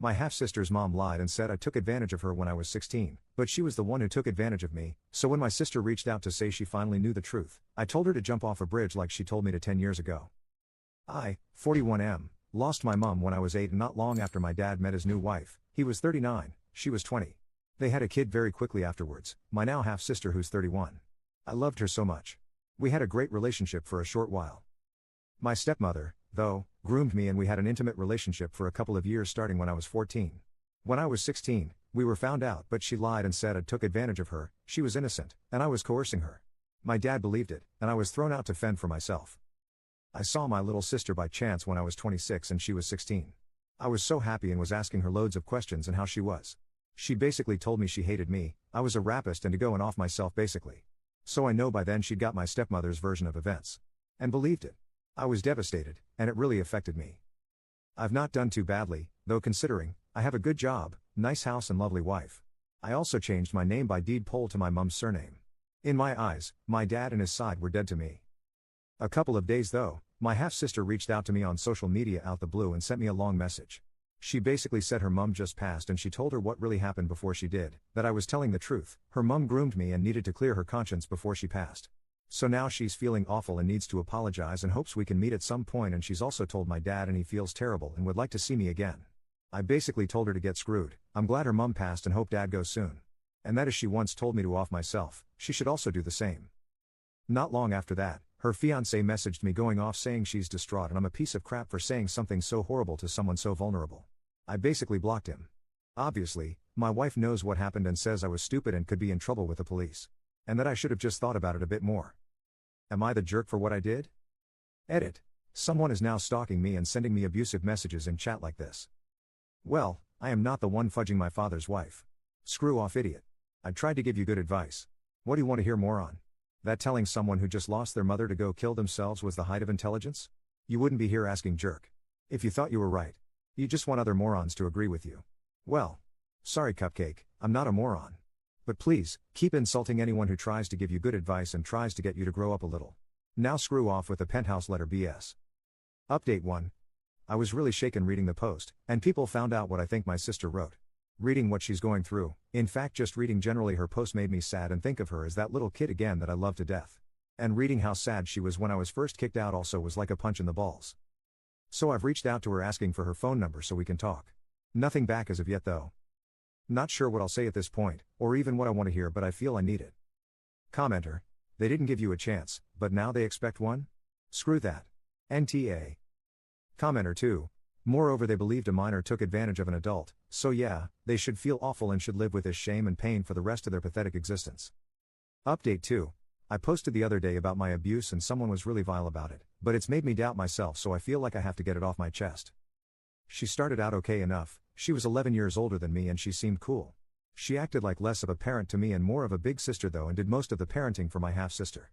My half-sister's mom lied and said I took advantage of her when I was 16, but she was the one who took advantage of me, so when my sister reached out to say she finally knew the truth, I told her to jump off a bridge like she told me to 10 years ago. I, 41M, lost my mom when I was 8 and not long after my dad met his new wife. He was 39, she was 20. They had a kid very quickly afterwards, my now half-sister who's 31. I loved her so much. We had a great relationship for a short while. My stepmother, though, groomed me and we had an intimate relationship for a couple of years starting when I was 14. When I was 16, we were found out but she lied and said I took advantage of her, she was innocent, and I was coercing her. My dad believed it, and I was thrown out to fend for myself. I saw my little sister by chance when I was 26 and she was 16. I was so happy and was asking her loads of questions and how she was. She basically told me she hated me, I was a rapist and to go and off myself basically. So I know by then she'd got my stepmother's version of events. And believed it. I was devastated, and it really affected me. I've not done too badly, though considering, I have a good job, nice house and lovely wife. I also changed my name by deed poll to my mum's surname. In my eyes, my dad and his side were dead to me. A couple of days though, my half-sister reached out to me on social media out the blue and sent me a long message. She basically said her mum just passed and she told her what really happened before she did, that I was telling the truth, her mum groomed me and needed to clear her conscience before she passed. So now she's feeling awful and needs to apologize and hopes we can meet at some point, and she's also told my dad and he feels terrible and would like to see me again. I basically told her to get screwed. I'm glad her mum passed and hope dad goes soon. And that as she once told me to off myself, she should also do the same. Not long after that, her fiancé messaged me going off saying she's distraught and I'm a piece of crap for saying something so horrible to someone so vulnerable. I basically blocked him. Obviously, my wife knows what happened and says I was stupid and could be in trouble with the police. And that I should have just thought about it a bit more. Am I the jerk for what I did? Edit. Someone is now stalking me and sending me abusive messages in chat like this. Well, I am not the one fudging my father's wife. Screw off, idiot. I tried to give you good advice. What do you want to hear more on? That telling someone who just lost their mother to go kill themselves was the height of intelligence? You wouldn't be here asking jerk. If you thought you were right. You just want other morons to agree with you. Well. Sorry Cupcake, I'm not a moron. But please, keep insulting anyone who tries to give you good advice and tries to get you to grow up a little. Now screw off with the penthouse letter BS. Update 1. I was really shaken reading the post, and people found out what I think my sister wrote. Reading what she's going through, in fact just reading generally her post made me sad and think of her as that little kid again that I love to death. And reading how sad she was when I was first kicked out also was like a punch in the balls. So I've reached out to her asking for her phone number so we can talk. Nothing back as of yet though. Not sure what I'll say at this point, or even what I want to hear, but I feel I need it. Commenter. They didn't give you a chance, but now they expect one? Screw that. NTA. Commenter 2. Moreover, they believed a minor took advantage of an adult, so yeah, they should feel awful and should live with this shame and pain for the rest of their pathetic existence. Update 2. I posted the other day about my abuse and someone was really vile about it, but it's made me doubt myself, so I feel like I have to get it off my chest. She started out okay enough. She was 11 years older than me and she seemed cool. She acted like less of a parent to me and more of a big sister though, and did most of the parenting for my half-sister.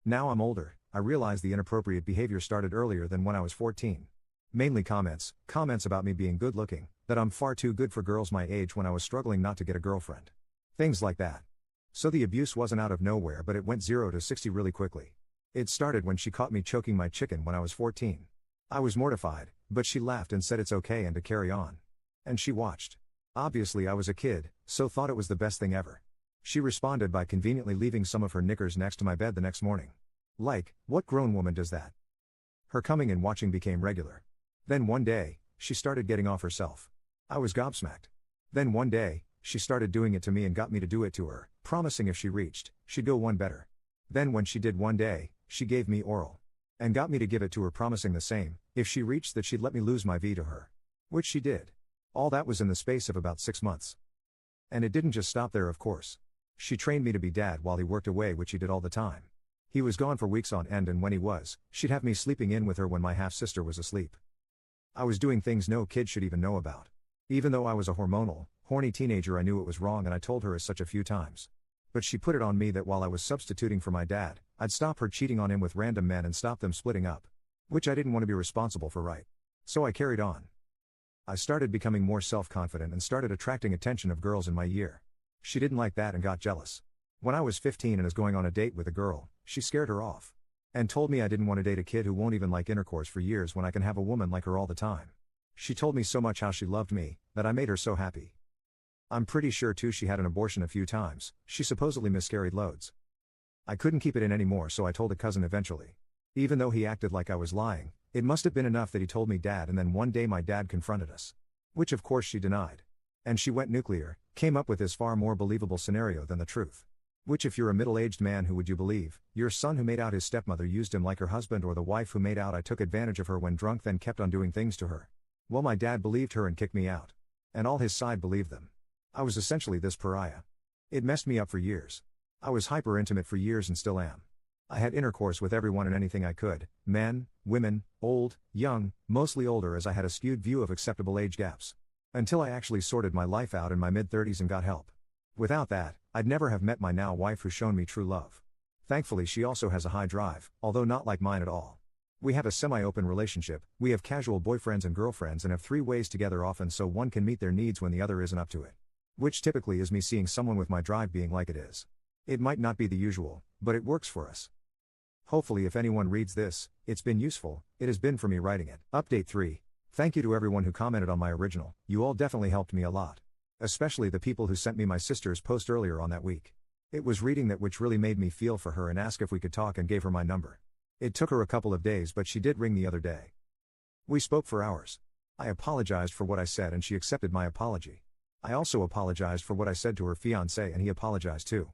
Now I'm older, I realize the inappropriate behavior started earlier than when I was 14. Mainly comments about me being good looking, that I'm far too good for girls my age when I was struggling not to get a girlfriend. Things like that. So the abuse wasn't out of nowhere, but it went 0 to 60 really quickly. It started when she caught me choking my chicken when I was 14. I was mortified, but she laughed and said it's okay and to carry on. And she watched. Obviously I was a kid, so thought it was the best thing ever. She responded by conveniently leaving some of her knickers next to my bed the next morning. Like, what grown woman does that? Her coming and watching became regular. Then one day, she started getting off herself. I was gobsmacked. Then one day, she started doing it to me and got me to do it to her, promising if she reached, she'd go one better. Then when she did one day, she gave me oral. And got me to give it to her, promising the same, if she reached that she'd let me lose my V to her. Which she did. All that was in the space of about 6 months. And it didn't just stop there, of course. She trained me to be dad while he worked away, which he did all the time. He was gone for weeks on end, and when he was, she'd have me sleeping in with her when my half-sister was asleep. I was doing things no kid should even know about. Even though I was a hormonal, horny teenager, I knew it was wrong and I told her as such a few times. But she put it on me that while I was substituting for my dad, I'd stop her cheating on him with random men and stop them splitting up. Which I didn't want to be responsible for, right? So I carried on. I started becoming more self-confident and started attracting attention of girls in my year. She didn't like that and got jealous. When I was 15 and was going on a date with a girl, she scared her off. And told me I didn't want to date a kid who won't even like intercourse for years when I can have a woman like her all the time. She told me so much how she loved me, that I made her so happy. I'm pretty sure too she had an abortion a few times, she supposedly miscarried loads. I couldn't keep it in anymore, so I told a cousin eventually. Even though he acted like I was lying, it must have been enough that he told me dad, and then one day my dad confronted us. Which of course she denied. And she went nuclear, came up with this far more believable scenario than the truth. Which, if you're a middle-aged man, who would you believe? Your son who made out his stepmother used him like her husband, or the wife who made out I took advantage of her when drunk then kept on doing things to her? Well, my dad believed her and kicked me out. And all his side believed them. I was essentially this pariah. It messed me up for years. I was hyper-intimate for years and still am. I had intercourse with everyone and anything I could, men, women, old, young, mostly older, as I had a skewed view of acceptable age gaps. Until I actually sorted my life out in my mid-30s and got help. Without that, I'd never have met my now wife who's shown me true love. Thankfully she also has a high drive, although not like mine at all. We have a semi-open relationship, we have casual boyfriends and girlfriends and have 3 ways together often so one can meet their needs when the other isn't up to it. Which typically is me seeing someone with my drive being like it is. It might not be the usual, but it works for us. Hopefully if anyone reads this, it's been useful. It has been for me writing it. Update 3. Thank you to everyone who commented on my original, you all definitely helped me a lot. Especially the people who sent me my sister's post earlier on that week. It was reading that which really made me feel for her and ask if we could talk and gave her my number. It took her a couple of days, but she did ring the other day. We spoke for hours. I apologized for what I said and she accepted my apology. I also apologized for what I said to her fiancé and he apologized too.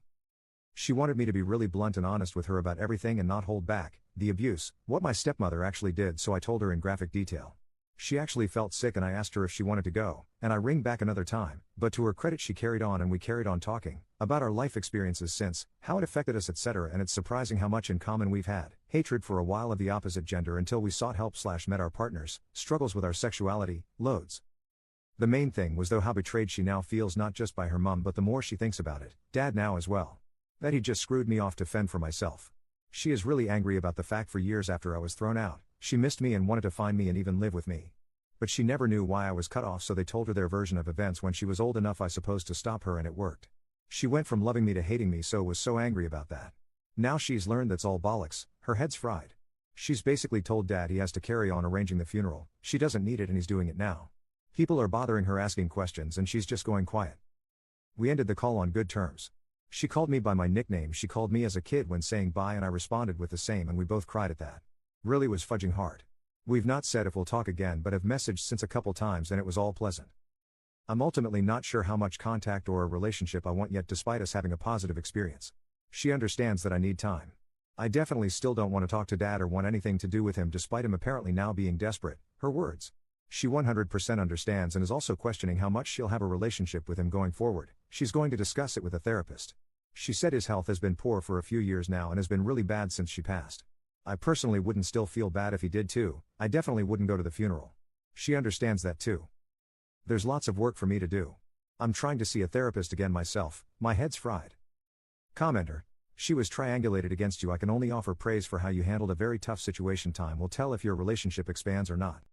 She wanted me to be really blunt and honest with her about everything and not hold back, the abuse, what my stepmother actually did, so I told her in graphic detail. She actually felt sick and I asked her if she wanted to go, and I ring back another time, but to her credit she carried on and we carried on talking, about our life experiences since, how it affected us etc. And it's surprising how much in common we've had, hatred for a while of the opposite gender until we sought help / met our partners, struggles with our sexuality, loads. The main thing was though how betrayed she now feels, not just by her mum but the more she thinks about it, dad now as well. That he just screwed me off to fend for myself. She is really angry about the fact for years after I was thrown out, she missed me and wanted to find me and even live with me. But she never knew why I was cut off, so they told her their version of events when she was old enough I suppose to stop her, and it worked. She went from loving me to hating me, so was so angry about that. Now she's learned that's all bollocks, her head's fried. She's basically told dad he has to carry on arranging the funeral, she doesn't need it and he's doing it now. People are bothering her asking questions and she's just going quiet. We ended the call on good terms. She called me by my nickname she called me as a kid when saying bye and I responded with the same and we both cried at that. Really was fudging hard. We've not said if we'll talk again but have messaged since a couple times and it was all pleasant. I'm ultimately not sure how much contact or a relationship I want yet despite us having a positive experience. She understands that I need time. I definitely still don't want to talk to dad or want anything to do with him despite him apparently now being desperate, her words. She 100% understands and is also questioning how much she'll have a relationship with him going forward. She's going to discuss it with a therapist. She said his health has been poor for a few years now and has been really bad since she passed. I personally wouldn't still feel bad if he did too, I definitely wouldn't go to the funeral. She understands that too. There's lots of work for me to do. I'm trying to see a therapist again myself, my head's fried. Commenter. She was triangulated against you. I can only offer praise for how you handled a very tough situation. Time will tell if your relationship expands or not.